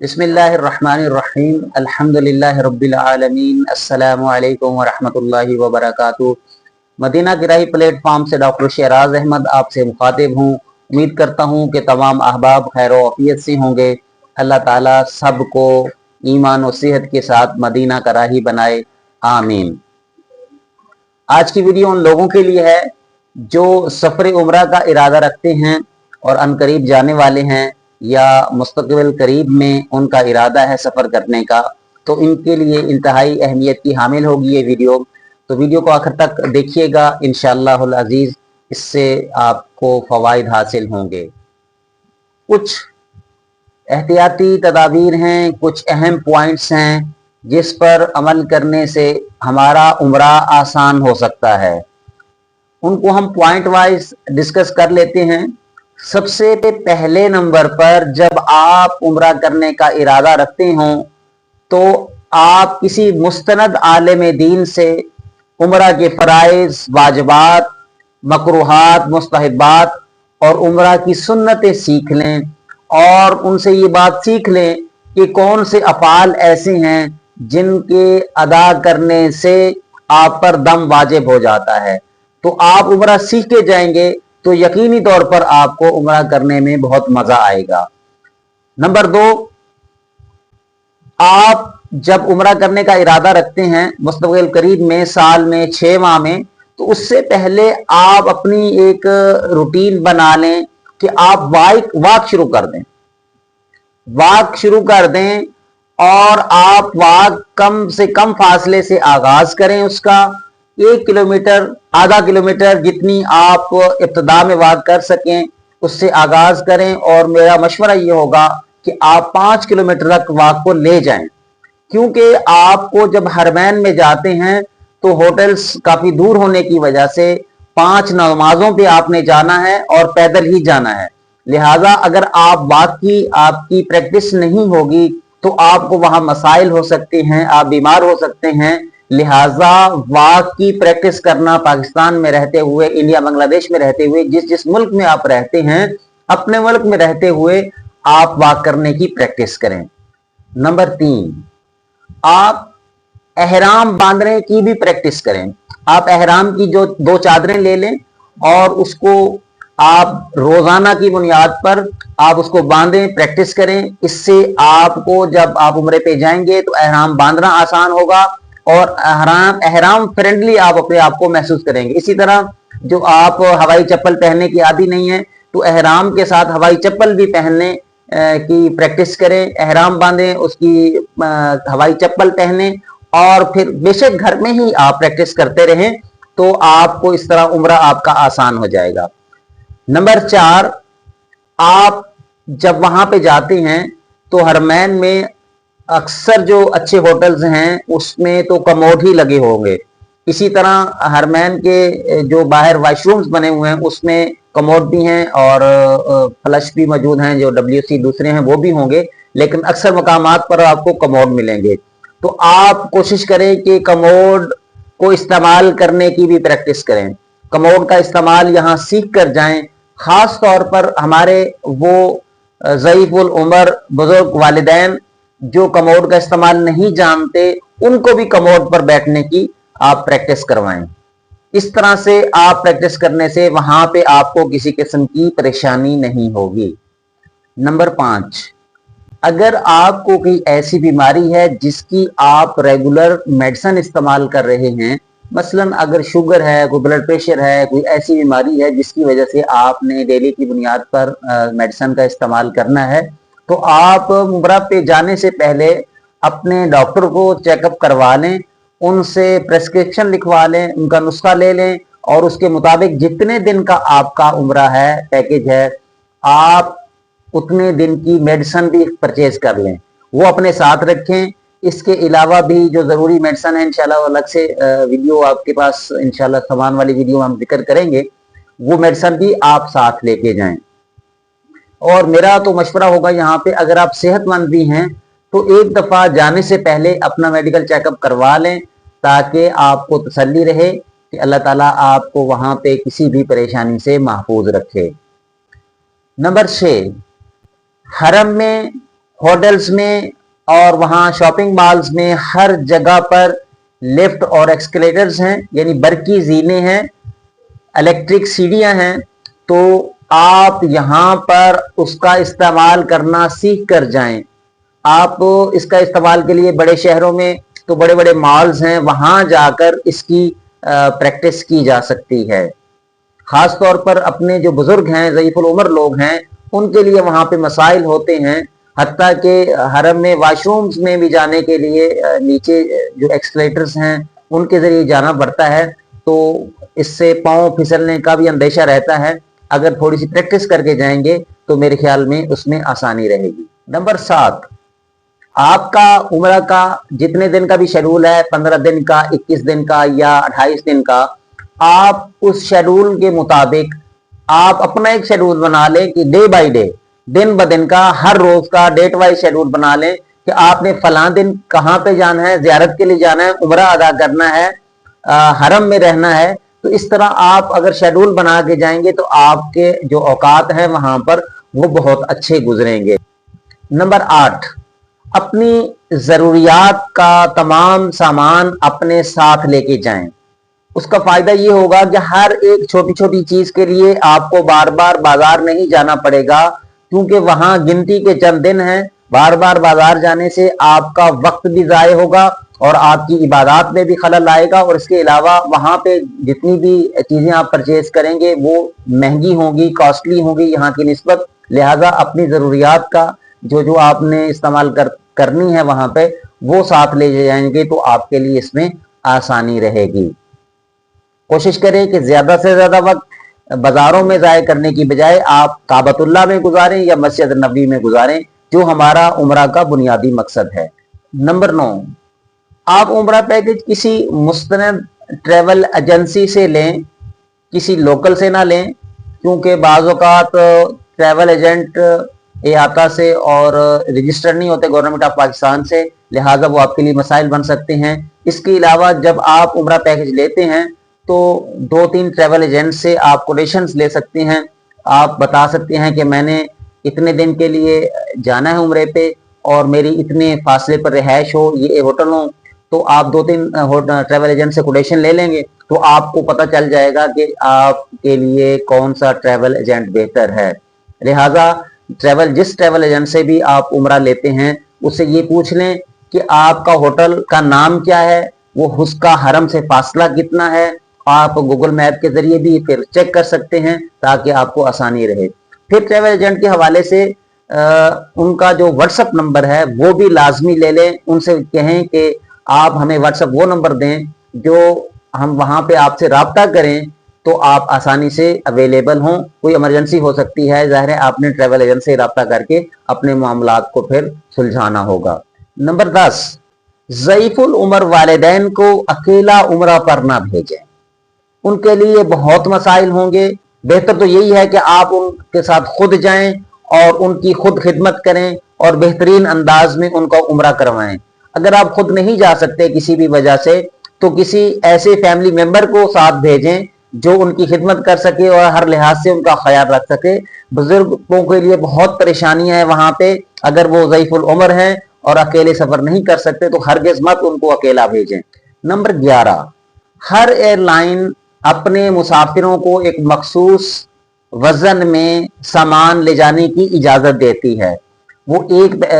بسم اللہ الرحمن الرحیم الحمدللہ رب العالمین السلام علیکم ورحمۃ اللہ وبرکاتہ۔ مدینہ گرائی پلیٹ فارم سے ڈاکٹر شہراز احمد آپ سے مخاطب ہوں۔ امید کرتا ہوں کہ تمام احباب خیر و عافیت سے ہوں گے۔ اللہ تعالیٰ سب کو ایمان و صحت کے ساتھ مدینہ کا راہی بنائے، آمین۔ آج کی ویڈیو ان لوگوں کے لیے ہے جو سفر عمرہ کا ارادہ رکھتے ہیں اور عنقریب جانے والے ہیں یا مستقبل قریب میں ان کا ارادہ ہے سفر کرنے کا، تو ان کے لیے انتہائی اہمیت کی حامل ہوگی یہ ویڈیو۔ تو ویڈیو کو آخر تک دیکھیے گا، انشاءاللہ العزیز اس سے آپ کو فوائد حاصل ہوں گے۔ کچھ احتیاطی تدابیر ہیں، کچھ اہم پوائنٹس ہیں جس پر عمل کرنے سے ہمارا عمرہ آسان ہو سکتا ہے۔ ان کو ہم پوائنٹ وائز ڈسکس کر لیتے ہیں۔ سب سے پہلے نمبر پر جب آپ عمرہ کرنے کا ارادہ رکھتے ہوں تو آپ کسی مستند عالم دین سے عمرہ کے فرائض، واجبات، مکروہات، مستحبات اور عمرہ کی سنتیں سیکھ لیں، اور ان سے یہ بات سیکھ لیں کہ کون سے افعال ایسے ہیں جن کے ادا کرنے سے آپ پر دم واجب ہو جاتا ہے۔ تو آپ عمرہ سیکھ کے جائیں گے تو یقینی طور پر آپ کو عمرہ کرنے میں بہت مزہ آئے گا۔ نمبر 2، آپ جب عمرہ کرنے کا ارادہ رکھتے ہیں مستقبل قریب میں، سال میں، 6 ماہ میں، تو اس سے پہلے آپ اپنی ایک روٹین بنا لیں کہ آپ واک شروع کر دیں۔ واک شروع کر دیں اور آپ واک کم سے کم فاصلے سے آغاز کریں اس کا۔ 1 کلومیٹر، آدھا کلومیٹر، جتنی آپ ابتدا میں واک کر سکیں اس سے آغاز کریں، اور میرا مشورہ یہ ہوگا کہ آپ 5 کلومیٹر تک واک کو لے جائیں، کیونکہ آپ کو جب حرمین میں جاتے ہیں تو ہوٹلز کافی دور ہونے کی وجہ سے 5 نمازوں پہ آپ نے جانا ہے اور پیدل ہی جانا ہے، لہٰذا اگر آپ واک کی آپ کی پریکٹس نہیں ہوگی تو آپ کو وہاں مسائل ہو سکتے ہیں، آپ بیمار ہو سکتے ہیں۔ لہٰذا واک کی پریکٹس کرنا پاکستان میں رہتے ہوئے، انڈیا بنگلہ دیش میں رہتے ہوئے، جس ملک میں آپ رہتے ہیں، اپنے ملک میں رہتے ہوئے آپ واک کرنے کی پریکٹس کریں۔ نمبر 3، آپ احرام باندھنے کی بھی پریکٹس کریں۔ آپ احرام کی جو 2 چادریں لے لیں اور اس کو آپ روزانہ کی بنیاد پر آپ اس کو باندھیں، پریکٹس کریں۔ اس سے آپ کو جب آپ عمرے پہ جائیں گے تو احرام باندھنا آسان ہوگا اور احرام فرینڈلی آپ اپنے آپ کو محسوس کریں گے۔ اسی طرح جو آپ ہوائی چپل پہننے کی عادی نہیں ہیں تو احرام کے ساتھ ہوائی چپل بھی پہننے کی پریکٹس کریں، احرام باندھیں، اس کی ہوائی چپل پہنیں، اور پھر بے شک گھر میں ہی آپ پریکٹس کرتے رہیں تو آپ کو اس طرح عمرہ آپ کا آسان ہو جائے گا۔ نمبر 4، آپ جب وہاں پہ جاتے ہیں تو حرمین میں اکثر جو اچھے ہوٹلز ہیں اس میں تو کموڈ ہی لگے ہوں گے۔ اسی طرح حرمین کے جو باہر واش رومز بنے ہوئے ہیں اس میں کموڈ بھی ہیں اور فلش بھی موجود ہیں، جو WC دوسرے ہیں وہ بھی ہوں گے، لیکن اکثر مقامات پر آپ کو کموڈ ملیں گے۔ تو آپ کوشش کریں کہ کموڈ کو استعمال کرنے کی بھی پریکٹس کریں، کموڈ کا استعمال یہاں سیکھ کر جائیں۔ خاص طور پر ہمارے وہ ضعیف العمر بزرگ والدین جو کموڈ کا استعمال نہیں جانتے، ان کو بھی کموڈ پر بیٹھنے کی آپ پریکٹس کروائیں۔ اس طرح سے آپ پریکٹس کرنے سے وہاں پہ آپ کو کسی قسم کی پریشانی نہیں ہوگی۔ نمبر 5، اگر آپ کو کوئی ایسی بیماری ہے جس کی آپ ریگولر میڈیسن استعمال کر رہے ہیں، مثلا اگر شوگر ہے، کوئی بلڈ پریشر ہے، کوئی ایسی بیماری ہے جس کی وجہ سے آپ نے ڈیلی کی بنیاد پر میڈیسن کا استعمال کرنا ہے، تو آپ عمرہ پہ جانے سے پہلے اپنے ڈاکٹر کو چیک اپ کروا لیں، ان سے پریسکرپشن لکھوا لیں، ان کا نسخہ لے لیں، اور اس کے مطابق جتنے دن کا آپ کا عمرہ ہے، پیکج ہے، آپ اتنے دن کی میڈیسن بھی پرچیز کر لیں، وہ اپنے ساتھ رکھیں۔ اس کے علاوہ بھی جو ضروری میڈیسن ہے انشاءاللہ الگ سے ویڈیو آپ کے پاس انشاءاللہ سامان والی ویڈیو ہم ذکر کریں گے، وہ میڈیسن بھی آپ ساتھ لے کے جائیں۔ اور میرا تو مشورہ ہوگا یہاں پہ، اگر آپ صحت مند بھی ہیں تو ایک دفعہ جانے سے پہلے اپنا میڈیکل چیک اپ کروا لیں تاکہ آپ کو تسلی رہے کہ اللہ تعالیٰ آپ کو وہاں پہ کسی بھی پریشانی سے محفوظ رکھے۔ نمبر 6، حرم میں होटल्स में और वहाँ शॉपिंग मॉल्स में हर जगह पर लिफ्ट और एक्सकेलेटर्स हैं, यानी बरकी जीने हैं, इलेक्ट्रिक सीढ़ियां हैं। तो आप यहाँ पर उसका इस्तेमाल करना सीख कर जाएं। आप इसका इस्तेमाल के लिए बड़े शहरों में तो बड़े बड़े मॉल्स हैं, वहां जाकर इसकी प्रैक्टिस की जा सकती है। खास तौर पर अपने जो बुजुर्ग हैं, ज़ईफुल उम्र लोग हैं, उनके लिए वहां पे मसाइल होते हैं, हत्ता के हरम में वॉशरूम्स में भी जाने के लिए नीचे जो एक्सलेटर्स हैं उनके जरिए जाना पड़ता है। तो इससे पाँव फिसलने का भी अंदेशा रहता है। अगर थोड़ी सी प्रैक्टिस करके जाएंगे तो मेरे ख्याल में उसमें आसानी रहेगी। नंबर 7, आपका उम्र का जितने दिन का भी शेड्यूल है, 15 दिन का, 21 दिन का या 28 दिन का, आप उस शेड्यूल के मुताबिक आप अपना एक शेड्यूल बना लें कि डे बाय डे, दिन ब दिन का, हर रोज का डेट वाइज शेड्यूल बना लें कि आपने फलां दिन कहाँ पे जाना है, जियारत के लिए जाना है, उम्रा अदा करना है, हरम में रहना है। तो इस तरह आप अगर शेड्यूल बना के जाएंगे तो आपके जो औकात हैं वहां पर वो बहुत अच्छे गुजरेंगे। नंबर 8, अपनी जरूरियात का तमाम सामान अपने साथ लेके जाएं। उसका फायदा ये होगा कि हर एक छोटी छोटी चीज के लिए आपको बार बार बाजार नहीं जाना पड़ेगा, क्योंकि वहां गिनती के चंद दिन हैं। बार बार बाजार जाने से आपका वक्त भी जाय होगा और आपकी इबादत में भी खलल आएगा, और इसके अलावा वहां पे जितनी भी चीजें आप परचेज करेंगे वो महंगी होंगी, कॉस्टली होंगी यहाँ की निस्बत। लिहाजा अपनी जरूरियात का जो आपने इस्तेमाल करनी है वहां पे वो साथ ले जाएंगे तो आपके लिए इसमें आसानी रहेगी। कोशिश करें कि ज्यादा से ज्यादा वक्त बाजारों में ज़ाय करने की बजाय आप काबतुल्लाह में गुजारें या मस्जिद नबी में गुजारें, जो हमारा उम्रा का बुनियादी मकसद है। नंबर 9, आप उम्रा पैकेज किसी मुस्तनद ट्रैवल एजेंसी से लें, किसी लोकल से ना लें, क्योंकि बाज़ औक़ात ट्रैवल एजेंट अहाता से और रजिस्टर्ड नहीं होते गवर्नमेंट ऑफ पाकिस्तान से, लिहाजा वो आपके लिए मसाइल बन सकते हैं। इसके अलावा जब आप उम्रा पैकेज लेते हैं तो 2-3 ट्रैवल एजेंट से आप कोटेशंस ले सकते हैं। आप बता सकते हैं कि मैंने इतने दिन के लिए जाना है उम्रे पे और मेरी इतने फासले पर रिहाइश हो, ये होटल हो, तो आप 2-3 ट्रैवल एजेंट से कोटेशन ले लेंगे तो आपको पता चल जाएगा कि आपके लिए कौन सा ट्रैवल एजेंट बेहतर है। लिहाजा जिस ट्रैवल एजेंट से भी आप उम्रा लेते हैं उससे ये पूछ लें कि आपका होटल का नाम क्या है, वो उसका हरम से फासला कितना है। आप गूगल मैप के जरिए भी फिर चेक कर सकते हैं ताकि आपको आसानी रहे। फिर ट्रैवल एजेंट के हवाले से उनका जो व्हाट्सएप नंबर है वो भी लाजमी ले लें। उनसे कहें कि आप हमें व्हाट्सएप वो नंबर दें जो हम वहां पे आपसे राब्ता करें तो आप आसानी से अवेलेबल हों। कोई इमरजेंसी हो सकती है, जाहिर है आपने ट्रैवल एजेंट से राब्ता करके अपने मामलात को फिर सुलझाना होगा। नंबर 10, ज़ईफुल उम्र वालिदैन को अकेला उम्रा पर ना भेजें, उनके लिए बहुत मसाइल होंगे। बेहतर तो यही है कि आप उनके साथ खुद जाएं और उनकी खुद खिदमत करें और बेहतरीन अंदाज में उनका उम्रा करवाएं। अगर आप खुद नहीं जा सकते किसी भी वजह से तो किसी ऐसे फैमिली मेंबर को साथ भेजें जो उनकी खिदमत कर सके और हर लिहाज से उनका ख्याल रख सके। बुजुर्गों के लिए बहुत परेशानियां हैं वहां पे, अगर वो ज़ईफुल उम्र हैं और अकेले सफर नहीं कर सकते तो हरगिज़ मत उनको अकेला भेजें। नंबर 11, हर एयरलाइन अपने मुसाफिरों को एक मखसूस वजन में सामान ले जाने की इजाजत देती है। वो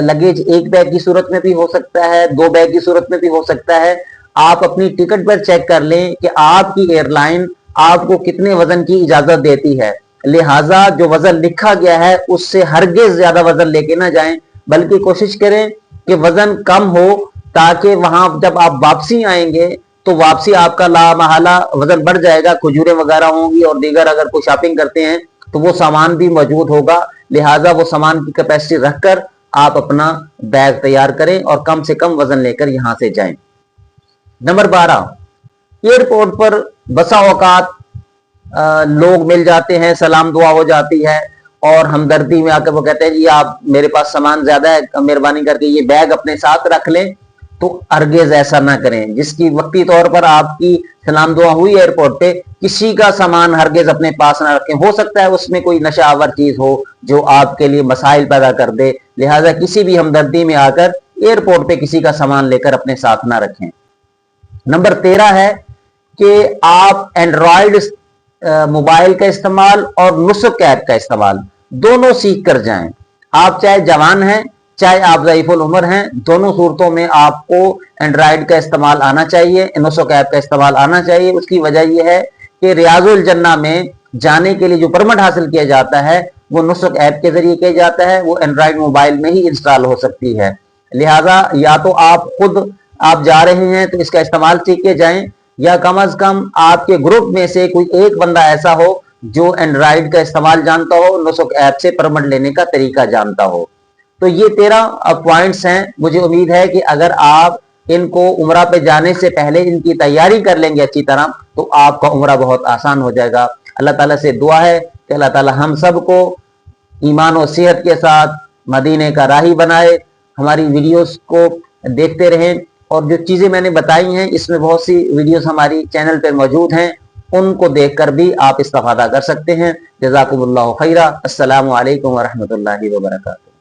लगेज एक बैग की सूरत में भी हो सकता है, 2 बैग की सूरत में भी हो सकता है। आप अपनी टिकट पर चेक कर लें कि आपकी एयरलाइन आपको कितने वजन की इजाजत देती है। लिहाजा जो वजन लिखा गया है उससे हरगिज ज्यादा वजन लेके ना जाएं, बल्कि कोशिश करें कि वजन कम हो ताकि वहां जब आप वापसी आएंगे तो वापसी आपका लामहला वजन बढ़ जाएगा। खजूरें वगैरह होंगी और दीगर अगर कोई शॉपिंग करते हैं तो वो सामान भी मौजूद होगा। लिहाजा वो सामान की कैपेसिटी रखकर आप अपना बैग तैयार करें और कम से कम वजन लेकर यहां से जाएं। नंबर 12, एयरपोर्ट पर बसा औकात लोग मिल जाते हैं, सलाम दुआ हो जाती है और हमदर्दी में आकर वो कहते हैं जी आप मेरे पास सामान ज्यादा है, मेहरबानी करके ये बैग अपने साथ रख लें। तो हरगिज़ ऐसा ना करें। जिसकी वक्ती तौर पर आपकी सलाम दुआ हुई एयरपोर्ट पे, किसी का सामान हरगिज़ अपने पास ना रखें। हो सकता है उसमें कोई नशा आवर चीज हो जो आपके लिए मसाइल पैदा कर दे, लिहाजा किसी भी हमदर्दी में आकर एयरपोर्ट पे किसी का सामान लेकर अपने साथ ना रखें। नंबर 13 है कि आप एंड्रॉयड मोबाइल का इस्तेमाल और नुस्ख ऐप का इस्तेमाल दोनों सीख कर जाएं। आप चाहे जवान हैं चाहे आप ज़ईफुल उम्र हैं, दोनों सूरतों में आपको एंड्रॉयड का इस्तेमाल आना चाहिए, नुस्ख ऐप का इस्तेमाल आना चाहिए। उसकी वजह यह है कि रियाजुल जन्ना में जाने के लिए जो परमिट हासिल किया जाता है वो नुस्ख ऐप के जरिए किया जाता है, वो एंड्रॉयड मोबाइल में ही इंस्टॉल हो सकती है। लिहाजा या तो आप खुद आप जा रहे हैं तो इसका इस्तेमाल सीख के जाएं, या कम अज कम आपके ग्रुप में से कोई एक बंदा ऐसा हो जो एंड्रॉयड का इस्तेमाल जानता हो, नुस्ख ऐप से परमिट लेने का तरीका जानता हो। तो ये 13 पॉइंट्स हैं। मुझे उम्मीद है कि अगर आप इनको उम्रा पे जाने से पहले इनकी तैयारी कर लेंगे अच्छी तरह तो आपका उम्रा बहुत आसान हो जाएगा। अल्लाह ताला से दुआ है कि अल्लाह ताला हम सबको ईमान और सेहत के साथ मदीने का राही बनाए। हमारी वीडियोस को देखते रहें, और जो चीज़ें मैंने बताई हैं इसमें बहुत सी वीडियोस हमारी चैनल पर मौजूद हैं, उनको देखकर भी आप इस्तेफादा कर सकते हैं। जज़ाकुमुल्लाहु खैरा। अस्सलामु अलैकुम व रहमतुल्लाहि व बरकातुहू।